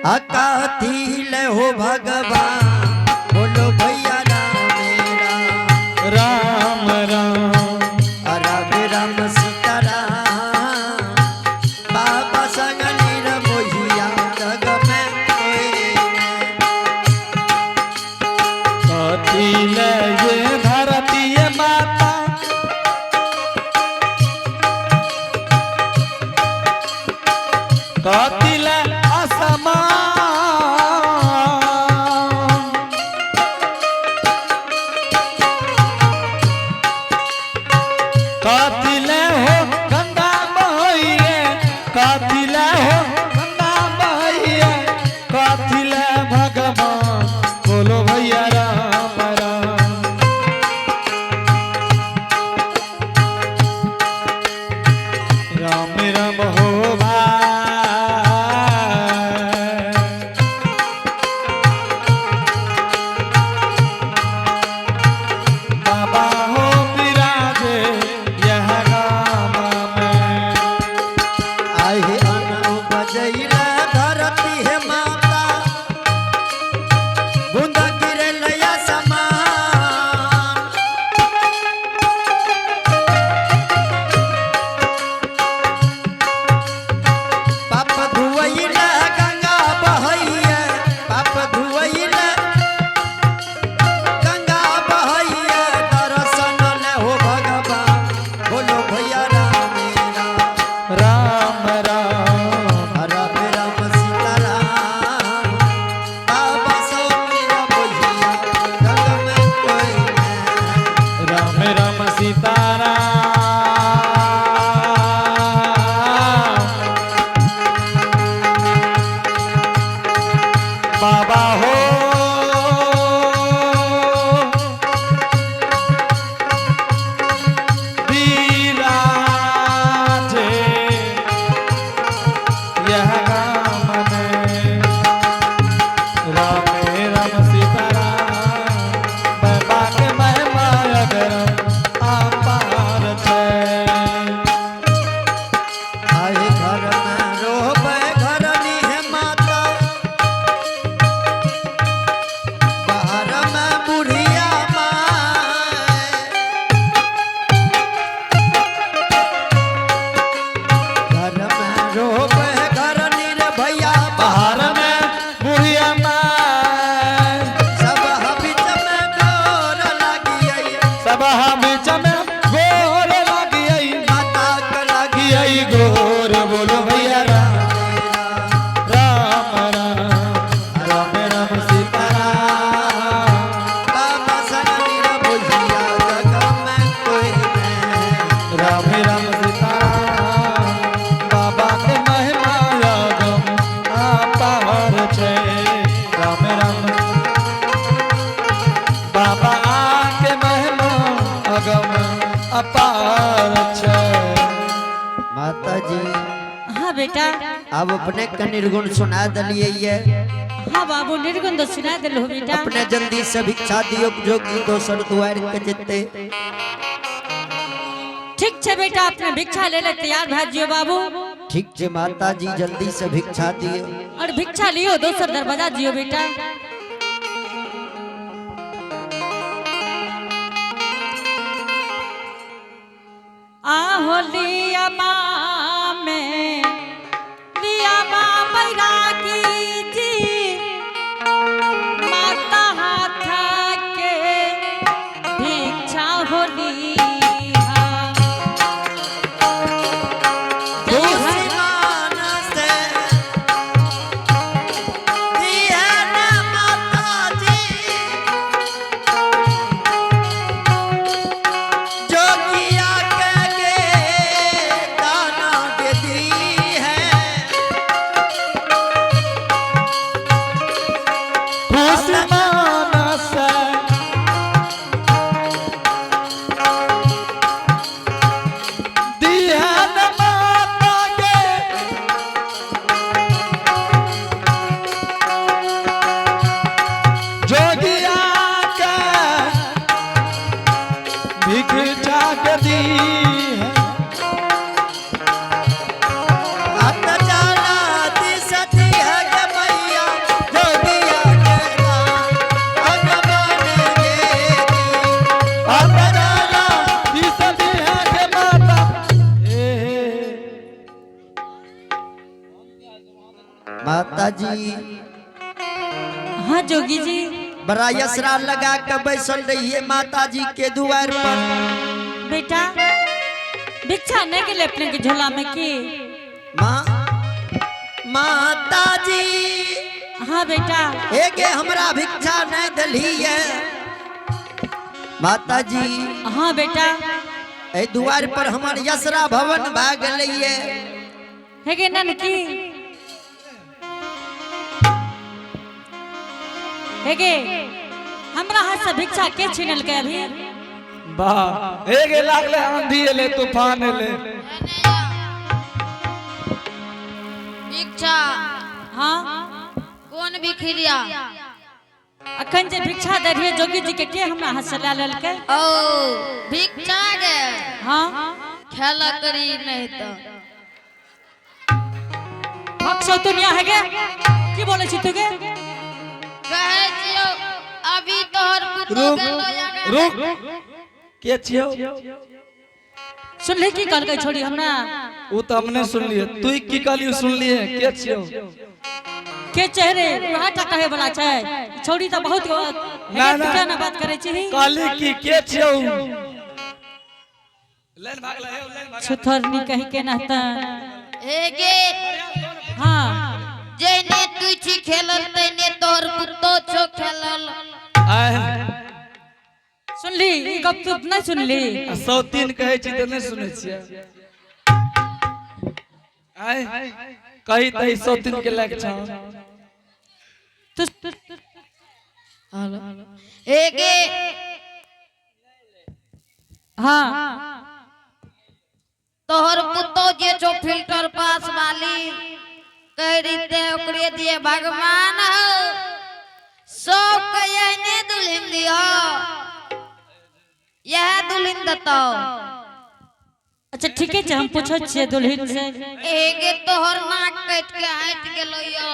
अकातिल हो भगवान बोलो भैया राम मेरा राम राम राम राम सीताराम बाबा सगनी मोहिया जग में कथिल ये धरती माता कथिल कातिल हो गंगा बहिए कातिल हो गंगा बहिए कातिल भगवान बोलो भैया राम राम राम राम हो बाबा हो विराजे यह गाम में राम राम सीताराम बाबा के महिमा अगर अपार है आए घर में रोबे घर नी है माता बाहर में बुढ़िया माए घर में रोबे घर नी रे भैया बाहर में बुढ़िया माँ सब बीच में गोर लगी सब बीच में गोर लगी माता के लगी आई गोर बोलो भैया राम राम राम राम सीताराम बाबा सगनी बोलिया जग में कोई नहीं राम राम सीताराम बाबा के महिमा अगम अपार छे राम राम बाबा के महिमा अगम अपार छे माता जी हाँ बेटा अब अपने का निर्गुण सुना दलिए ये हाँ बाबू निर्गुण तो सुना दिलो बेटा अपने जल्दी से भिक्षा दियो जोगी दोसर द्वार के जिते ठीक छे बेटा अपने भिक्षा ले ले तैयार भाजियो बाबू ठीक छे माता जी जल्दी से भिक्षा दियो और भिक्षा लियो दोसर दरवाजा जियो बेटा आहो लिया माँ में लिया माँ बैरागी जी माता हाथ के भिक्षा हो लिया खुशी मान से दिया ना माता जी हाँ जोगी जी। बड़ा यसरा लगा के बैसल रही है माता जी के द्वार पर। बेटा भिक्षा नहीं के लिए अपने के झोला में की। माता जी हाँ बेटा। एक हमरा भिक्षा नहीं दली है माता जी। हाँ बेटा। ए द्वार पर हमार यसरा भवन भाग गई है गे नन की। है गे हमरा हाथ से भिक्षा के छीनल के अभी। वाह एक लागले आंधी ले तूफान ले। भिक्षा हाँ कौन भिखरिया? अखन जे भिक्षा दे रही जोगी जी के हमरा हाथ से ले लेल के। ओ भिक्षा गे। हाँ खेला करी नहीं तो भक्सो दुनिया है गे की बोले छी तू गे। कहे छियो अभी तोहर पुतो रुक के छियो? सुनले की कहल के छोड़ी हमरा? वो तो हमने सुन लिए, तू की कहली सुन लिए। के छियो? के चेहरे हाटा कहे वाला छै छोड़ी तो बहुत ना बात करे छी। कहली की के छियो? लेन भाग ले लेन भाग। छुथरनी कहि के नहता। हे गे हाँ जेने तू छी खेलल तेने तोहर पुतो छो खेलल। सुनली ई गप तू नहीं सुनली? सौतीन कहे छी त नहीं सुनै छियै। आय कही तई सौतीन के लायक छ। हे गे हाँ तोहर पुतो जे छो फिल्टर पास वाली कह रीते ओकरे दिए भगवान हो सब कहने दुल्हन दियो यह दुल्हन दतो। अच्छा ठीक है हम पूछो छे दुल्हन से। एगे तोहर नाक कट के हट गेलो यो।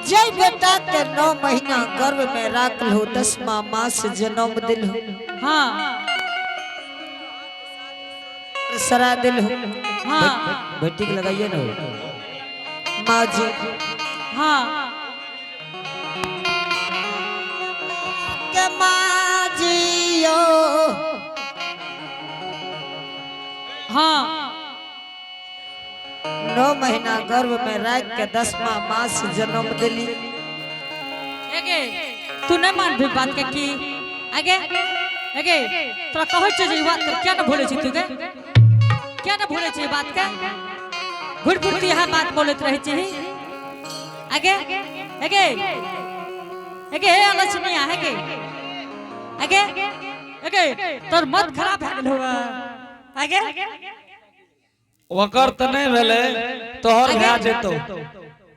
जय बेटा के 9 महीना गर्भ में राख लो 10वां मास जन्म दिल हो। हाँ सरा दिल हो। हाँ बेटी के लगाइए ना माँ जी। हाँ के माँ जी यो हाँ 9 महीना गर्भ में राख के 10वां मास जन्म दिली। एगे तू नहीं मान भी बात के की आगे एगे तोरा कहै छे जे बात कर क्या न भूले छी तू के? क्या न भूले छी बात के? घुट घुट यह बात बोलत रहे छी। आगे एगे एगे हे अलसनिया हेगे आगे एगे तोर मत खराब भ गेल होगा। आगे वकर त नहीं भेले तोहर भा जेतो।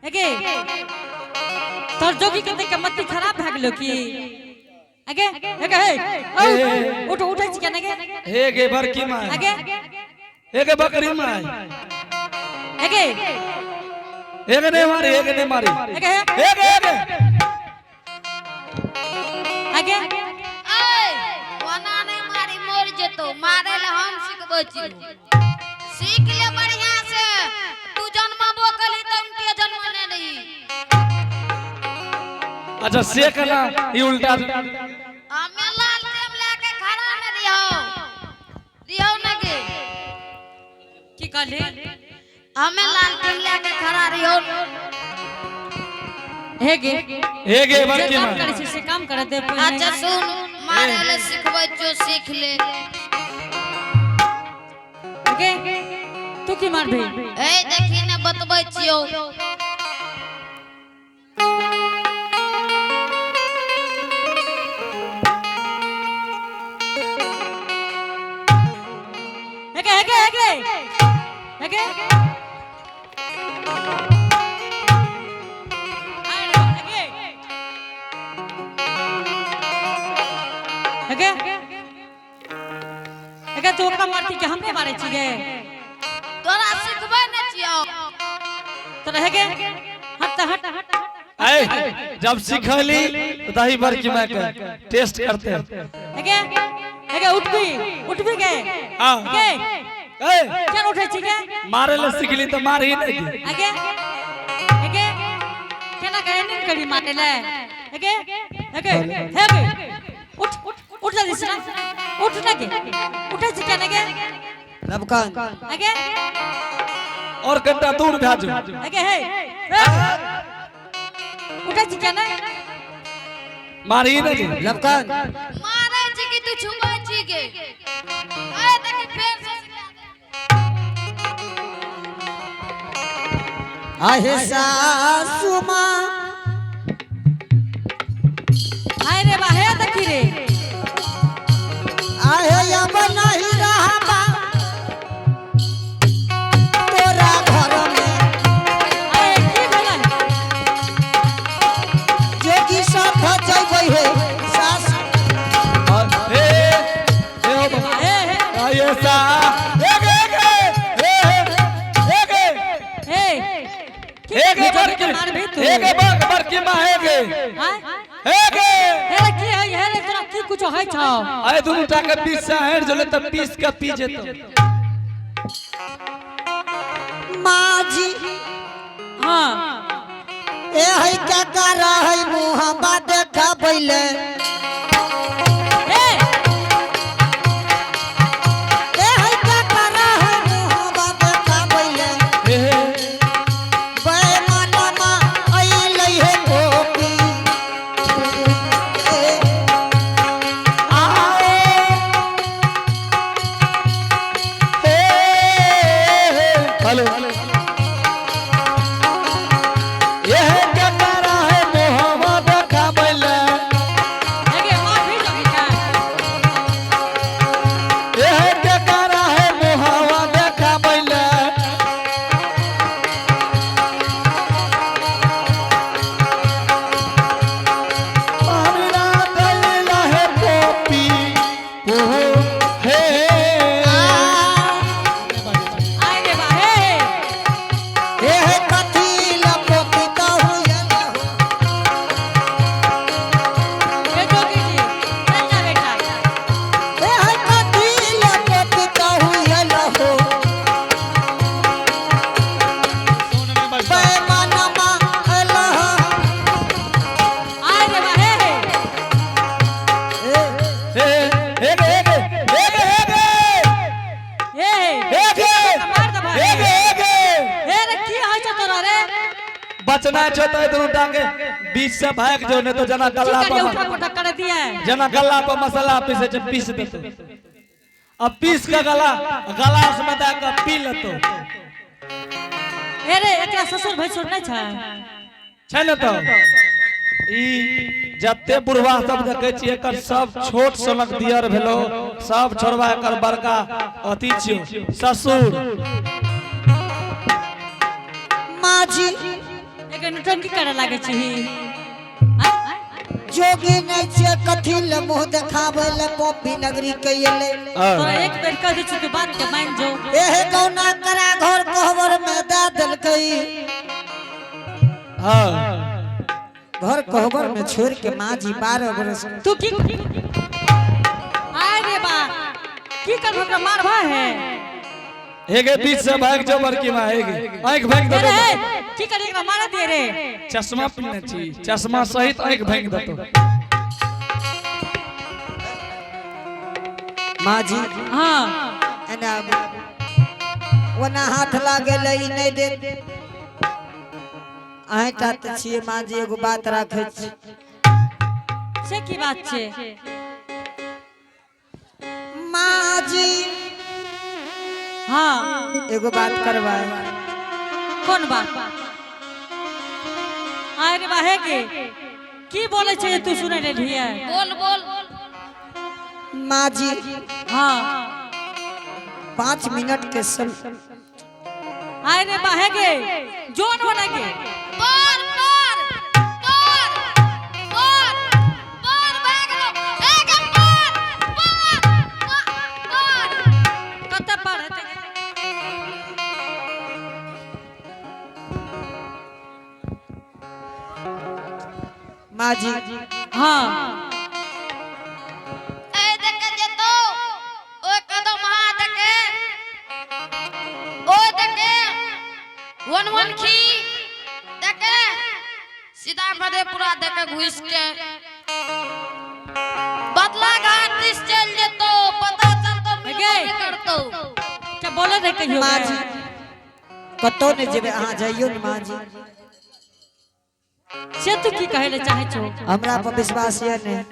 एगे तोर जोगी के देख के मत खराब भ गेलो की? आगे एगे हे उठ उठै छी केने गे? हे गे बरकी माय। आगे हे गे बकरी माय। एगे हे गे नहीं मारी हे गे नहीं मारी। एगे हे गे आगे ए वना नहीं मारी मोर जेतो मारे ले हम सिखबै छी। सीख ले बढ़िया से तू जन्मबो कली त उनके जन्म ने नहीं। अच्छा से कना ई उल्टा हमें लाल टेम लेके खड़ा न दियो न गे। की कहले? हमें लाल टेम लेके खड़ा रहियो। हेगे हे बरकी काम माय। करे छी से काम करे दे। अच्छा सुन मारे ले सिखबै जो सीख ले। एगे तू की मार भई? ए देखी ने बतबै छियो। एगे एगे एगे एगे एगे एगे तू ओकरा मारती के हमने मारे छी गे? तोरा सिखबै न छियो। तो रहेगे हट हट हट आए जब सिखली तो दही बरकी माय के टेस्ट करते हैं। एगे एगे उठ भी गए। हाँ। एगे क्या उठे छी के मारे ले सिखली तो मार ही नहीं आगे आगे केना कहे नहीं करी मारे ले आगे आगे आगे उठ उठ जल्दी से उठ ना के उठे छी केना के रबकान आगे और घंटा दूर भेजो आगे हे उठे छी केना मार ही नहीं रबकान मारे जी की तू छुपा जी के आए तक फेर से सिखा दे आहे सासु माँ हाय रे बाहे देखी रे आहे अब नहीं रहबा तोरा घर में आए की भेलै जोगी सब जइबै हे सासु ए हो बाबा हे आये सा एक बार की मां है गे एक हे की है हे तोरा की कुछ है छ अरे दोनों टाका 20 से हेड जले तब 20 का पी जेतो माँ जी हां ए है क्या कर है मुँह बात देखा पहले हे ए है क्या कर है मुँह बात देखा पहले बेमानमा अइलै हे गोपी हेलो ये है क्या तारा है मोहम्मद का बैला आगे मार भी लगी का ये है क्या तारा है मोहम्मद का बैला मामला दैला है पोपी ओ हे आए रे बाहे ए है कथी लपोती कहू यला हे जोगी जी चल जा बेटा ए है कथी लपोती कहू यला हो बेमानमा अल्लाह आए रे बाहे मार दे भाई हे रे की है छ तोरा रे बचना छो तो दोनों टांगे बीच से भाग जो ने तो जना गल्ला चिकन पर उठा उठा कर दिया है जना गल्ला पर मसाला पीसे जब पीस देतो अब पीस का गलास में दा के पी लेतो हे रे एकरा ससुर भैसुर नहीं छ छै न तो ई जत्ते बुढ़वा सब देखे छी एकर सब छोट सनक दियर भेलो सब छोड़वा एकर बड़का अति छियो ससुर माँ जी एक नटंकी करे लागे छी जोगी नहीं छे कथी ले मुँह देखावे ले पोपी नगरी कइले तोरा एक बेर कह दै छी तू बात के मान जो एहे कौना करा घर कोहबर में दे देलकै हां घर कोहबर में छोड़ के माँ जी 12 बरस तू की आए रे बा की करबो का मार भाई है हेगे बीच से भाग जो बड़की मां हेगे आंख भाग दे रे की करे एकरा मार दे रे चश्मा पहनने छी चश्मा सहित आंख भाग देतो माँ जी हां एना वना हाथ लागल ई नहीं दे आटा त छिए माँ जी एगो बात राखे छी से की बात छे माँ जी हां एगो बात करवाए कौन बात आए रे बाहे के की बोले छे तू सुने ले ढिया बोल बोल माँ जी हां 5 मिनट के समय आए रे बाहे के जोन बना के बोल बोल बोल बोल बोल भाग लो एक बोल बोल बोल कत पर माँ जी हां ए देख जे तो ओ कदम हाथ के वन खी देखे सीधा मधेपुरा देखे घुस के बदला घाट दिस चल जेतो पता चलतो मिल करतो क्या बोले रे कहियो माँ जी कतो ने जेबे अहाँ जाइयो न माँ जी से तू की कहे ले चाहे छो हमरा पर विश्वास ये ने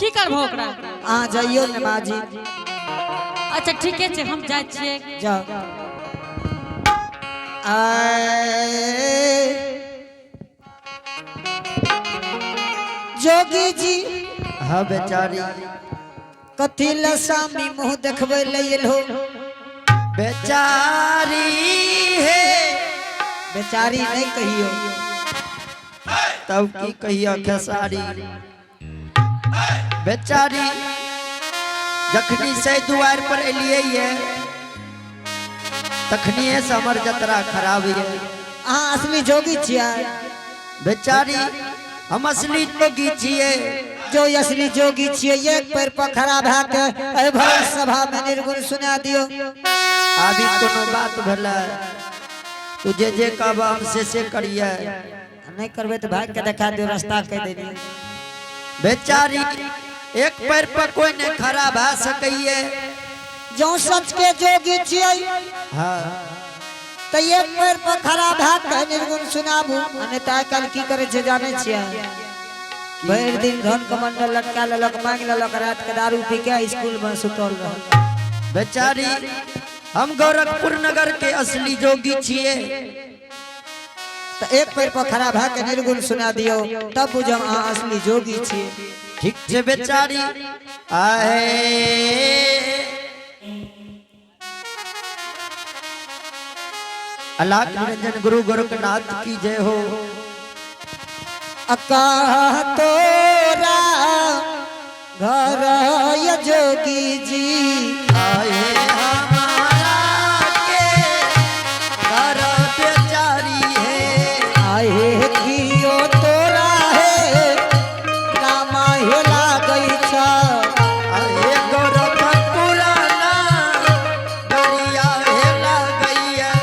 की करबो ओकरा अहाँ जाइयो न माँ जी अच्छा ठीक है हम जाय छिए जाओ आए जोगी जी हाँ बेचारी कथी लसामी मुंह देखबे लेल हो बेचारी है बेचारी नहीं कहियो तब की कहियो खेसारी बेचारी जखनी से दुआर पर एलिए ये तखनिए से हमर जतरा खराब है अहाँ असली जोगी छिया बेचारी हम असली जोगी छिए जो असली जोगी छिए एक पैर पर खड़ा भए के एहि भर सभा में निर्गुण सुना दियो अभी कोनो बात भेला तुझे जे कहब हम से करिए नहीं करबे तो भाग के दिखा दियो रास्ता कह देनी बेचारी एक पैर पर कोई नहीं खड़ा भा सकइए जो सच के जोगी छिए हाँ तो एक पैर पर खड़ा भए के निर्गुण सुनाबू अने त आइकाल की करे छै जाने छियै भरि दिन धन कमंडल लटका लेलक मांग लेलक रात के दारू पी के स्कूल में सुतल रह बेचारी हम गोरखपुर नगर के असली जोगी छिए तो एक पैर पर खड़ा भए के निर्गुण सुना दियो तब बुझम अहाँ असली जोगी छियै ठीक से बेचारी आए अलाख निरंजन गुरु गोरखनाथ की जय हो अका तोरा घर ये जोगी जी आए हमारा के घर बेचारी है आए कियो तोरा है नामा हेला गई छ आए गोरखपुराना दरिया हेला गई है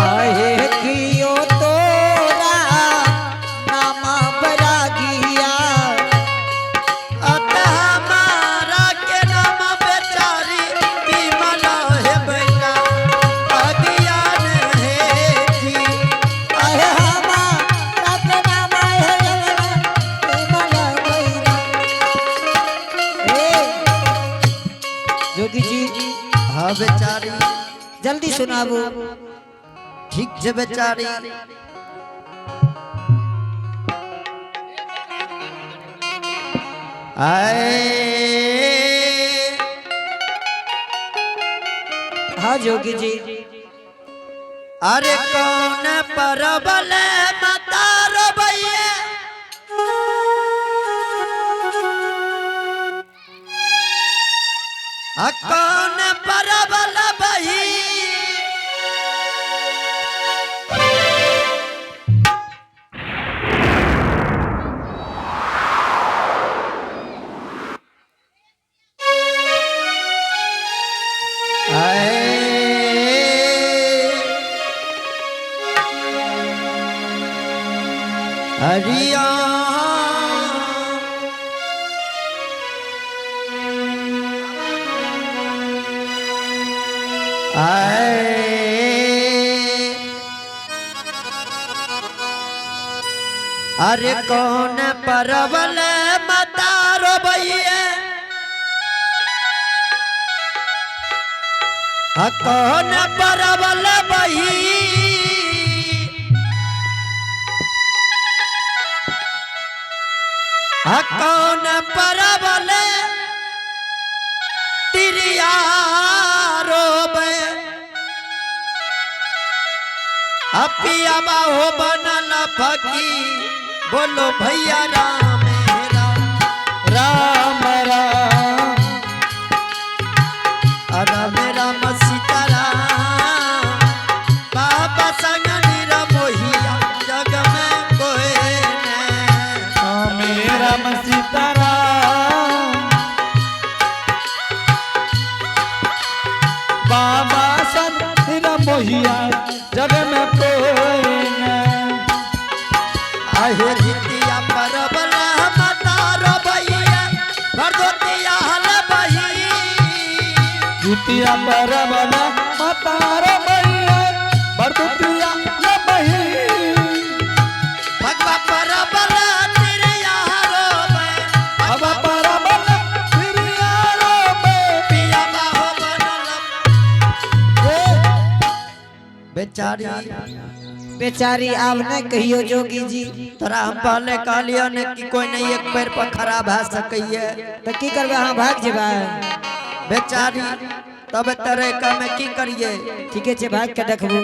आहे कियो तोरा नामा बरागिया अत हमारा के नाम बेचारी विमला है बेटा अज्ञान है जी आहे हमारा के नामा है विमला बैरा ए जोगी जी हाँ बेचारी जल्दी सुनाबू ठीक से बेचारी आए हाँ जोगी जी अरे कौन परबल मतार भैया कौन परबल भई हरिया अरे कौन परवल मतारो भैया कौन परवल बही कौन परवल तिरिया रोबे अपिया बाहो बनल फकी बोलो भैया राम राम राम राम राम सीताराम बाबा संग निरा मोहिया जग में कोई नहीं मेरा सीताराम बाबा संत मोहिया जग में कोई न। आहे जितिया परबला मतारो भैया भरदोतिया हल बही जितिया परबला मतारो भैया भरदोतिया ले बही भगवा परबला तिरिया रोबे अब परबला तिरिया रोबे पिया बाहो बनल बेचारी बेचारी आप न कहियो जोगी जी। तोरा हम पहले कहलियो ने कि कोई नहीं एक पैर पर खड़ा भा सकैये तो की करबे हाँ भाग जेबा। बेचारी तब तेरे का में की करिए ठीके छे भाग के देखबू।